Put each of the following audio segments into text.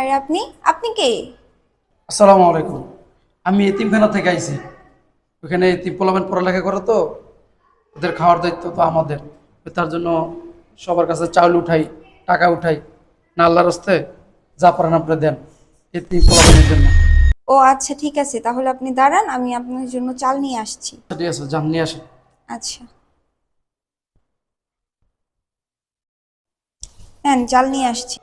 আরে আপনি আপনি কে? আসসালামু আলাইকুম। আমি এতিমখানা থেকে আইছি। ওখানে এতিম পোলাপান পড়ালেখা করে তো, ওদের খাওয়ার দায়িত্ব তো আমাদের। তার জন্য সবার কাছে চাউল উঠাই, টাকা উঠাই, না আল্লাহর রাস্তায় যা পারেন আপনি দেন এতিম পোলাপানের জন্য। ও আচ্ছা, ঠিক আছে, তাহলে আপনি দাঁড়ান, আমি আপনার জন্য চাল নিয়ে আসছি। ঠিক আছে, যান নিয়ে আসেন। আচ্ছা, হ্যাঁ, চাল নিয়ে আসছি।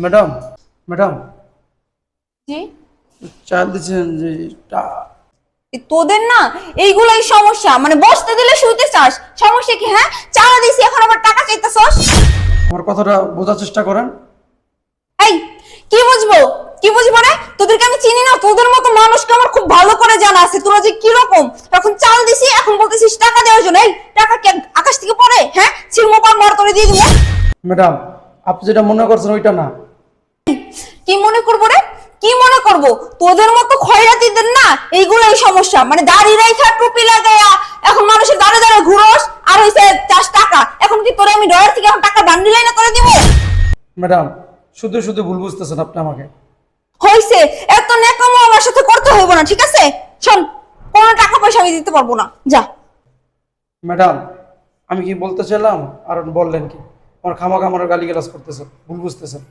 ম্যাডাম, ম্যাডাম, জি, চাল দিচ্ছেন যে তোদের না এইগুলাই সমস্যা, মানে বসতে দিলে শুইতে চাস, সমস্যা কি? হ্যাঁ, চাল দিছি, এখন আবার টাকা চাইতেছস। আমার কথাটা বোঝার চেষ্টা করেন। এই, কি বুঝবো? কি বুঝবো না? তোদেরকে আমি চিনি না, তোদের মতো মানুষকে আমার খুব ভালো করে জানা আছে তোরা যে কি রকম। এখন চাল দিছি, এখন বলতেছিস টাকা দেওয়ার জন্য। এই টাকা কি আকাশ থেকে পড়ে? হ্যাঁ, ছিড়মো পার মার করে দিয়ে দিব। ম্যাডাম, আপনি যেটা মনে করছেন ওইটা না। কি মনে করবো রে? কি মনে করবো? তোদের মতো খয়রাতিদের না এইগুলোই সমস্যা, মানে দাড়ি রেখা টুপি লাগাইয়া এখন মানুষের দাঁড়ে দাঁড়ে ঘুরোস, আর হইছে চাস টাকা। এখন কি তোরে আমি ডয়ার থেকে এখন টাকা বান্ডিল না করে দিব? ম্যাডাম, শুধু শুধু ভুল বুঝতেছেন আপনি আমাকে। হইছে, এত ন্যাকামো আমার সাথে করতে হইব না, ঠিক আছে? শোন, কোনো টাকা পয়সা আমি দিতে পারবো না, যা। ম্যাডাম, আমি কি বলতে চাইলাম আর বললেন কি? আমার খামাখা আমার গালিগালাজ করতেছেন, ভুল বুঝতেছেন।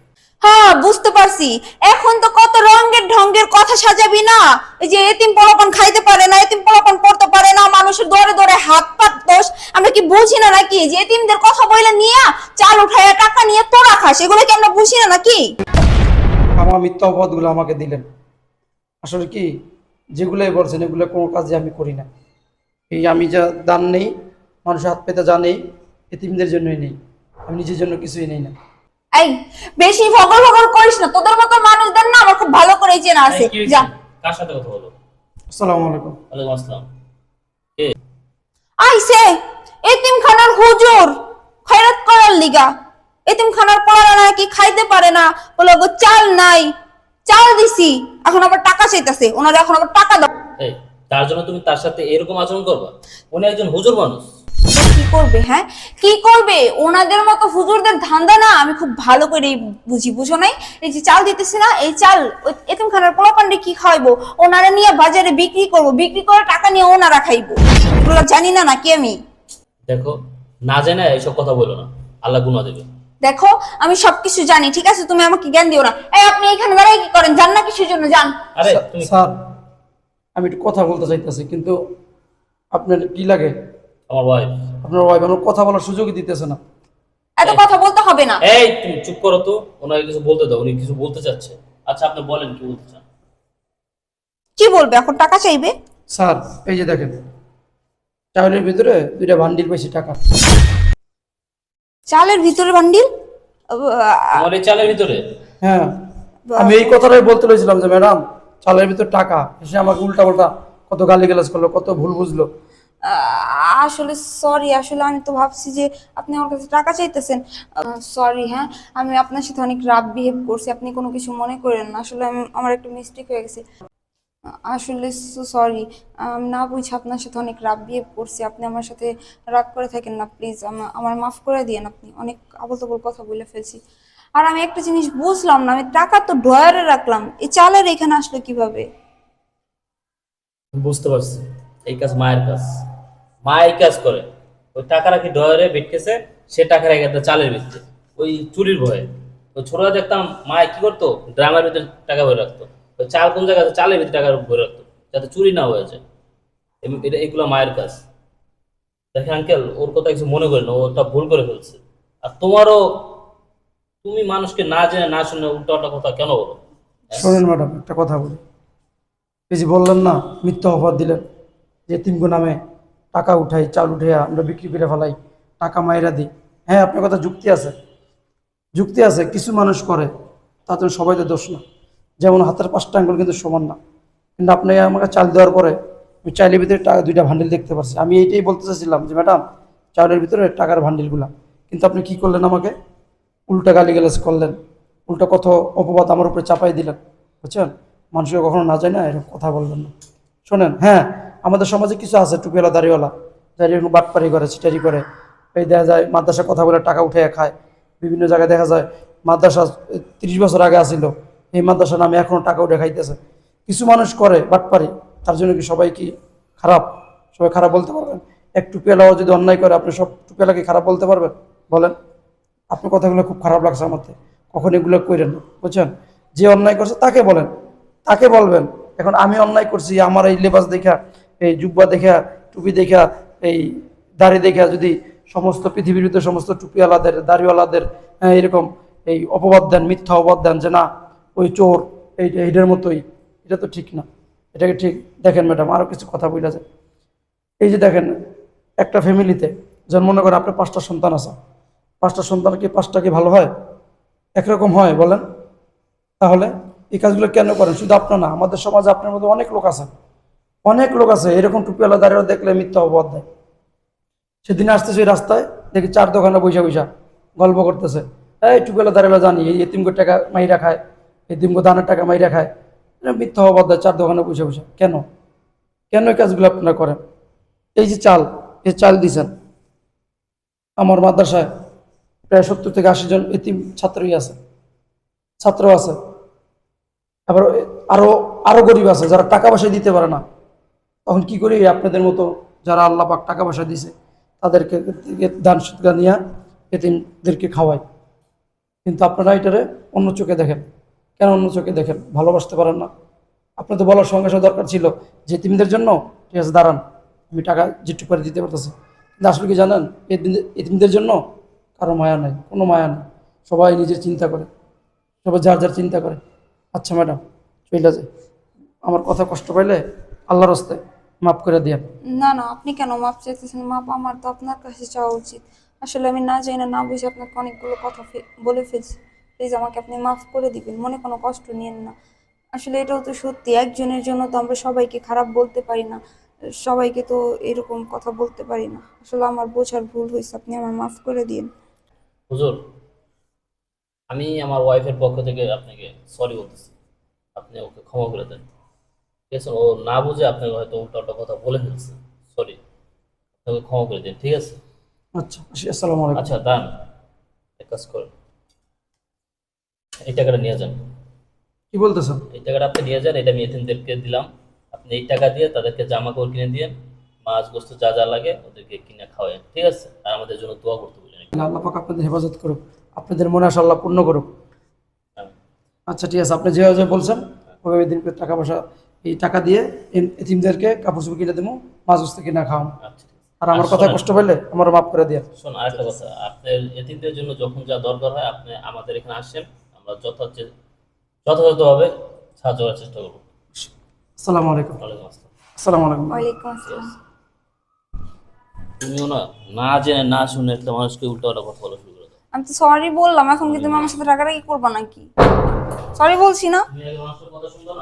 হ্যাঁ, বুঝতে পারছি। এখন তো কত রঙের ঢঙ্গের কথা সাজাবি না। এই যে এতিম পোলাপান খাইতে পারে না, এতিম পোলাপান পড়তে পারে না, মানুষের দরে দরে হাত পাত দোষ, আমরা কি বুঝি না নাকি? যে এতিমদের কথা বইলে নিয়া চাল উঠাইয়া টাকা নিয়ে তোরা খাস, এগুলো কি আমরা বুঝি না নাকি? আমার মিথ্যা অপবাদগুলো আমাকে দিলেন। আসলে কি, যেগুলোই বলছেন এগুলো কোনো কাজে আমি করি না। এই আমি যা দান নেই, মানুষের হাত পেতে যা নেই, এতিমদের জন্যই নেই, আমি নিজের জন্য কিছুই নেই না। এই, বেশি ভগল ভগল করিস না, তোদের মতো মানুষদের না আমার খুব ভালো করে চেনা আছে, যা। কার সাথে কথা বলো? আসসালামু আলাইকুম। ওয়ালাইকুম আসসালাম। আইছে এতিমখানার হুজুর খয়রাত করার লিগা। এতিমখানার পোলারা নাকি খাইতে পারে না, বলে গো চাল নাই, চাল দিছি, এখন আবার টাকা চাইতেছে, ওনারা এখন আবার টাকা দাও। এই, তার জন্য তুমি তার সাথে এরকম আচরণ করবা? উনি একজন হুজুর মানুষ। কি করবে? হ্যাঁ, কি করবে? ওনাদের মতো হুজুরদের ধান্দা না আমি খুব ভালো করে বুঝি, বুঝো নাই? এই যে চাল দিতেছি না, এই চাল ওই এতিমখানার পোলাপান্ডে কি খাইবো? ওনারা নিয়ে বাজারে বিক্রি করবো, বিক্রি করে টাকা নিয়ে ওনারা খাইবো। এগুলো জানি না নাকি আমি? দেখো, না জেনে এইসব কথা বলো না, আল্লাহ গুনাহ দেবে। দেখো, আমি সবকিছু জানি, ঠিক আছে? তুমি আমাকে জ্ঞান দিও না। এই, আপনি এখানে দাঁড়াই কি করেন? জান না কিসের জন্য? যান। আরে তুমি স্যার, আমি একটু কথা বলতে চাইতেছি, কিন্তু আপনার কি লাগে? আমার ওয়াইফ। আপনার ওয়াইফ আমার কথা বলার সুযোগই দিতেছে না। এত কথা বলতে হবে না। এই, তুমি চুপ করো তো, ওনাকে কিছু বলতে দাও, উনি কিছু বলতে চাচ্ছে। আচ্ছা, আপনি বলেন কি বলতে চান। কি বলবে? এখন টাকা চাইবে? স্যার, এই যে দেখেন, চাউলের ভিতরে দুইটা বান্ডিল পেয়েছি টাকা। চালের ভিতরে বান্ডিল? আমার এই চালের ভিতরে? হ্যাঁ, আমি এই কথাটাই বলতে লইছিলাম যে ম্যাডাম, চালের ভিতর টাকা, এসে আমাকে উল্টা পাল্টা কত গালিগালাজ করলো, কত ভুল বুঝলো। আসলে সরি, আসলে আমি তো ভাবছি যে আপনি আমার কাছে টাকা চাইতেছেন। সরি, হ্যাঁ, আমি আপনার সাথে অনেক রাফ বিহেভ করছি, আপনি কোনো কিছু মনে করেন না। আসলে আমার একটা মিস্টেক হয়ে গেছে। আসলে সরি, আমি না বুঝে আপনার সাথে অনেক রাফ বিহেভ করছি। আপনি আমার সাথে রাগ করে থাকেন না প্লিজ, আমার মাফ করে দিয়েন। আপনি অনেক আবল তাবল কথা বলে ফেলছি। আর আমি একটা জিনিস বুঝলাম না, আমি টাকা তো ড্রয়ারে রাখলাম, এই চালের এখানে আসলো কিভাবে? বুঝতে পারছি, এই কাজ মায়ের কাজ। মা এই কাজ করে, ওই টাকা রাখি ডয়ারে বেটকেছে, সে টাকা রেখে দেয় চালের ভিতরে, ওই চুরির ভয়ে। ওই ছোটরা দেখতাম মায়ে কি করতো, ড্রামের ভিতরে টাকা ভরে রাখতো। ওই চাল কোন জায়গায় আছে, চালের ভিতরে টাকা ভরে রাখতো, যাতে চুরি না হয়ে যায়। এটা এগুলো মায়ের কাজ। দেখে আঙ্কেল, ওর কথা কিছু মনে করেন, ও ওটা ভুল করে ফেলছে। আর তোমারও, তুমি মানুষকে না জেনে না শুনে উল্টা উল্টা কথা কেন বলো? শোনেন ম্যাডাম, একটা কথা বলি। এই যে বললেন না, মিথ্যা অপবাদ দিলেন যে তিনগো নামে টাকা উঠাই, চাল উঠাইয়া আমরা বিক্রি করে ফেলাই, টাকা মাইরা দিই। হ্যাঁ, আপনার কথা যুক্তি আছে, যুক্তি আছে, কিছু মানুষ করে, তাতে সবাই তো দোষ না। যেমন হাতের 5টা আঙ্গুল কিন্তু সমান না। কিন্তু আপনি আমাকে চাল দেওয়ার পরে আমি চাইলের ভিতরে টাকা 2টা ভান্ডিল দেখতে পাচ্ছি। আমি এইটাই বলতে চাইছিলাম যে ম্যাডাম, চাউলের ভিতরে টাকার ভান্ডিলগুলা, কিন্তু আপনি কি করলেন? আমাকে উল্টা গালিগালাজ করলেন, উল্টা কত অপবাদ আমার উপরে চাপাই দিলেন, বুঝছেন? মানুষকে কখনো না যায় না এরকম কথা বলবেন না। শোনেন, হ্যাঁ, আমাদের সমাজে কিছু আছে টুপিওয়ালা দাড়িওয়ালা যারা এরকম বাটপারি করে চিটারি করে, এই দেখা যায় মাদ্রাসা কথা বলে টাকা উঠে খায়। বিভিন্ন জায়গায় দেখা যায় মাদ্রাসা 30 বছর আগে আসিল, এই মাদ্রাসা নামে এখনো টাকা উঠে খাইতেছে। কিছু মানুষ করে বাটপারি, তার জন্য কি সবাই কি খারাপ? সবাই খারাপ বলতে পারবেন? এক টুপিওয়ালাও যদি অন্যায় করে আপনি সব টুপিওয়ালাকে খারাপ বলতে পারবেন? বলেন। আপনার কথাগুলো খুব খারাপ লাগছে আমাকে, কখন এগুলো করেন না, বুঝছেন? যে অন্যায় করছে তাকে বলেন, তাকে বলবেন। এখন আমি অন্যায় করছি, আমার এই লেবাস দেখা, এই জুব্বা দেখা, টুপি দেখা, এই দাড়ি দেখা যদি সমস্ত পৃথিবীর ভিতরে সমস্ত টুপিওয়ালাদের দাড়িওয়ালাদের এরকম এই অপবাদ দেন, মিথ্যা অপবাদ দেন যে না ওই চোর, এইটার মতোই, এটা তো ঠিক না। এটাকে ঠিক দেখেন ম্যাডাম, আরও কিছু কথা বলা যায়। এই যে দেখেন, একটা ফ্যামিলিতে যেমন মনে করেন আপনার 5টা সন্তান আছে, 5টা সন্তান কি 5টা কি ভালো হয়? একরকম হয় বলেন? তাহলে এই কাজগুলো কেন করেন? শুধু আপনার না, আমাদের সমাজে আপনার মধ্যে অনেক লোক আছে, অনেক লোক আছে এরকম টুপিওয়ালা দাঁড়িয়ে দেখলে মিথ্যা অপবাদ দেয়। সেদিন আসতেছে ওই রাস্তায়, দেখি 4 দোকানে বৈশা বৈশা গল্প করতেছে, এই টুপিওয়ালা দাঁড়িয়ে জানি এই এতিমগো টাকা মাইরা খায়, এতিমগো দানের টাকা মাইরা খায়, মিথ্যা অপবাদ দেয় 4 দোকানে বৈশা বৈশা। কেন কেন এই কাজগুলো আপনারা করেন? এই যে চাল, এই চাল দিছেন, আমার মাদ্রাসায় প্রায় 70 থেকে 80 জন এতিম ছাত্রই আছে, ছাত্র আছে। আবার আরো আরো গরিব আছে যারা টাকা পয়সা দিতে পারে না। তখন কি করি? আপনাদের মতো যারা আল্লাহ পাক টাকা পয়সা দিছে তাদেরকে দান সদকা নিয়ে এতিমদেরকে খাওয়াই। কিন্তু আপনারা এটারে অন্য চোখে দেখেন। কেন অন্য চোখে দেখেন? ভালোবাসতে পারেন না? আপনার তো বলার সঙ্গে সঙ্গে দরকার ছিল যে এতিমদের জন্য ঠিক আছে দাঁড়ান, আমি টাকা যেটুকু করে দিতে পারতেছি। কিন্তু আসলে কি জানেন, এতিমদের জন্য কারো মায়া নাই, কোনো মায়া নেই। সবাই নিজের চিন্তা করে, সবাই যার যার চিন্তা করে। আচ্ছা ম্যাডাম, চলে যায়, আমার কথা কষ্ট পাইলে আল্লাহর রাস্তায় মাফ করে দিয়েন। না না, আপনি কেন মাপ চাইতেছেন? মাপ আমার তো আপনার কাছে চাওয়া উচিত। আসলে আমি না জানি না বুঝে আপনাকে অনেকগুলো কথা বলে ফেলছি। প্লিজ আমাকে আপনি মাফ করে দিবেন, মনে কোনো কষ্ট নিয়েন না। আসলে এটাও তো সত্যি, একজনের জন্য তো আমরা সবাইকে খারাপ বলতে পারি না, সবাইকে তো এরকম কথা বলতে পারি না। আসলে আমার বোঝার ভুল হয়েছে, আপনি আমার মাফ করে দিন। হুজুর, আমি আমার ওয়াইফের পক্ষ থেকে আপনাকে সরি বলতেছি, আপনি ওকে ক্ষমা করে দেন। ঠিক আছে? ও না বুঝে আপনাকে হয়তো উল্টা কথা বলে ফেলছে, সরি, আপনাকে ক্ষমা করে দিন, ঠিক আছে? আচ্ছা, আসসালামু আলাইকুম। আচ্ছা দান, এক কাজ করেন, এই টাকাটা নিয়ে যান। কি বলতেছেন? এই টাকাটা আপনি নিয়ে যান, এটা আমি এতিমদেরকে দিলাম। আপনি এই টাকা দিয়ে তাদেরকে জামা কাপড় কিনে দিয়েন, মাছ গোস্ত যা যা লাগে ওদেরকে কিনে খাওয়ান, ঠিক আছে? আর আমাদের জন্য দোয়া করতে বলেন। আল্লাহ পাক আপনাদের হেফাজত করুক, আপনাদের মনে আশা আল্লাহ পূর্ণ করুক। আচ্ছা ঠিক আছে, আপনি যেভাবে বলছেন ওইভাবে দিন করে টাকা পয়সা, এই টাকা দিয়ে এতিমদেরকে কাপড় চোপড় কিনে দেবো, মাছ গোস্ত কিনা খাওয়ান। আচ্ছা, ঠিক আছে। আর আমার কথা কষ্ট পেলে আমার মাফ করে দিয়ে। শোন, আরেকটা কথা, আপনার এতিমদের জন্য যখন যা দরকার হয় আপনি আমাদের এখানে আসেন, আমরা যথাযথভাবে সাহায্য করার চেষ্টা করবো। আসসালামু আলাইকুম। ওয়ালাইকুম আসসালাম। আসসালামু আলাইকুম। ওয়ালাইকুম আসসালাম। তুমিও না না জেনে না শুনে একটা মানুষকে উল্টো কথা বলা শুরু করে দাও। আমি তো সরি বললাম, এখন কি তুমি আমার সাথে রাগারাগি করবা নাকি? সরি বলছি না? তুমি আগে মানুষের কথা শুনতে